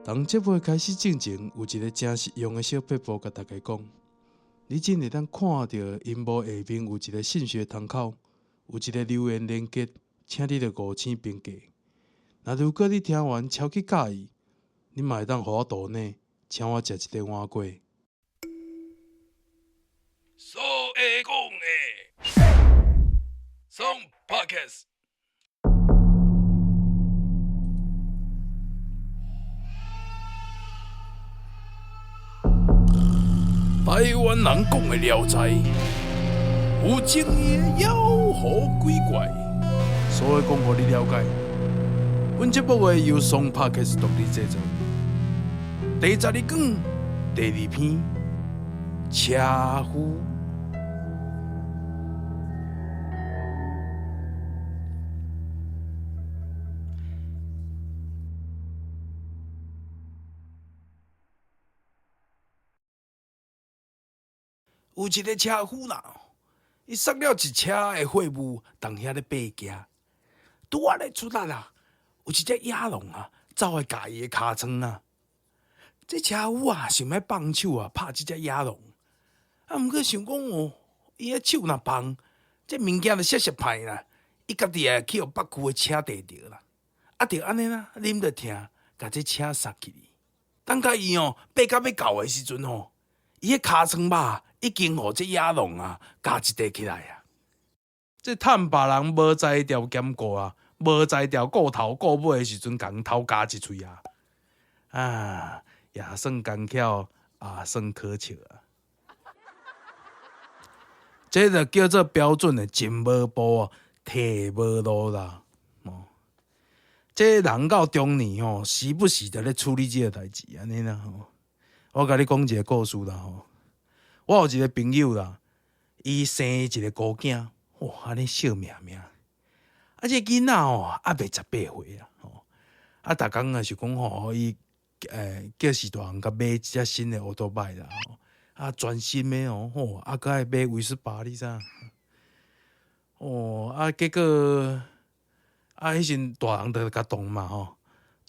当节目开始进前，有一个真实用的小撇步，甲大家讲：你真会当看到荧幕下面有一个信息窗口，有一个留言连结，请你着5星评价。那如果你听完超级介意，你嘛会当互我抖内，请我食一顿碗粿。所会讲的，送 Podcast。台湾人讲的《聊斋》，有情义的妖狐鬼怪，所以讲，互你了解。本节目由松 Podcast 独立制作。第12讲第2篇，车夫。有一个车夫啦，伊塞了一车的货物，当遐咧爬行，拄啊咧出力啦，有一只野狼啊，走来咬伊的尻川啊。这车夫啊，想要放手啊，拍即只野狼，啊，毋过想讲哦，伊个手若放，这物件就摔歹啦，伊家己也去互北区的车地着啦，啊，着安尼啦，啉着疼，甲这车刹起哩。等甲伊哦，爬到要到的时阵吼，伊个尻川肉已经互这野狼啊夹一块起来啊！这趁别人无在条兼顾啊，无在条顾头顾尾的时阵，共头夹一喙啊！啊，也算工巧，也算可笑啊！这就叫做标准的进无步，退无路啦。哦，这人到中年吼，时不时就咧处理这个代志，安尼啦吼。我甲你讲一个故事啦吼。我有一个朋友啦，伊生一个孤囝，哇，安尼笑命命。啊，这囡仔吼，还未18岁啊，吼，啊，逐工啊是讲吼，伊叫士大人甲买一只新的奥多麦啦，吼，啊，全新的哦，吼，啊，佮爱买威斯巴，你知影？哦，啊，结果啊，迄阵大人就甲动嘛，吼，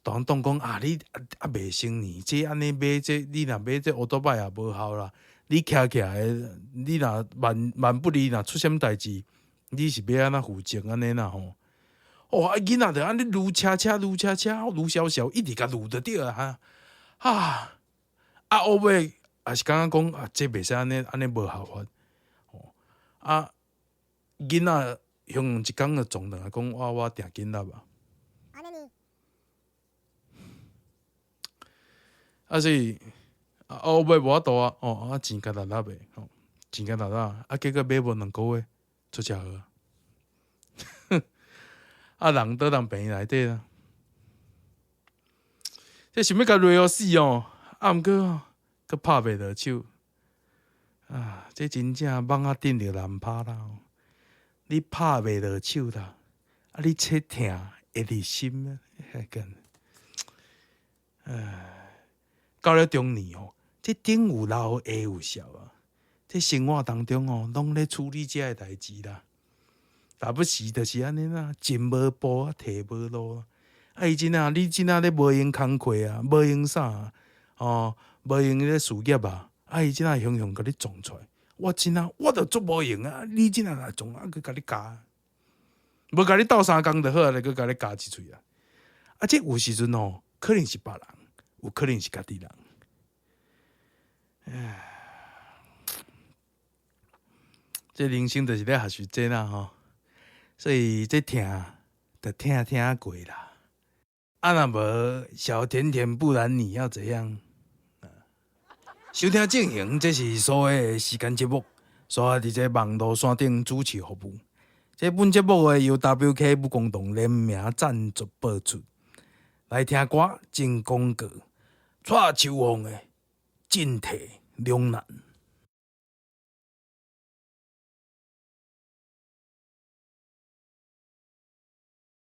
大人讲啊，你啊未成年，这安尼买这，你若买这奥多麦也无效啦。你徛起来，你若万不离，若出什么代志，你是要安怎负责安尼啦吼？哦，啊囡仔着安尼愈车，愈小，一直甲愈着着啊！啊，啊后尾也是感觉讲啊，这袂使安尼无效法。哦，啊囡仔用一工就撞断，讲我定囡仔吧。啊是。啊，后尾无法度啊，哦，啊钱甲力力袂，吼，钱甲力力，啊结果买无2个月出车祸，啊人倒人病院内底啦，这想要甲累死哦，啊毋过哦，佮拍袂落手，啊，这真正蠓仔顶着难拍啦，你拍袂落手啦，啊你切疼会入心啊，迄个，到了中年哦。这顶有老下有少啊！这生活当中哦，拢咧处理这个代志啦。大不时就是安尼啦，进无步啊，退无路啊。啊，伊真啊，你真啊咧无用工课啊，无用啥啊，哦，无用咧事业啊，啊，伊真啊雄雄甲你撞出来。我真啊，我着足无用啊！你真啊来撞啊，佮甲你夹，无甲你斗3工就好啊，佮甲你夹一喙啊！啊，这有时阵哦，可能是别人，有可能是家己人。这人生就是咧学习这啦吼，所以这疼就听过啦。啊，若无小甜甜，不然你要怎样？收听正行，这是所有的时间节目，所有伫这网络线顶主持服务。这本节目由 WK 不共同联名赞助播出。来听歌，进广告，蔡秋凤的进退两难。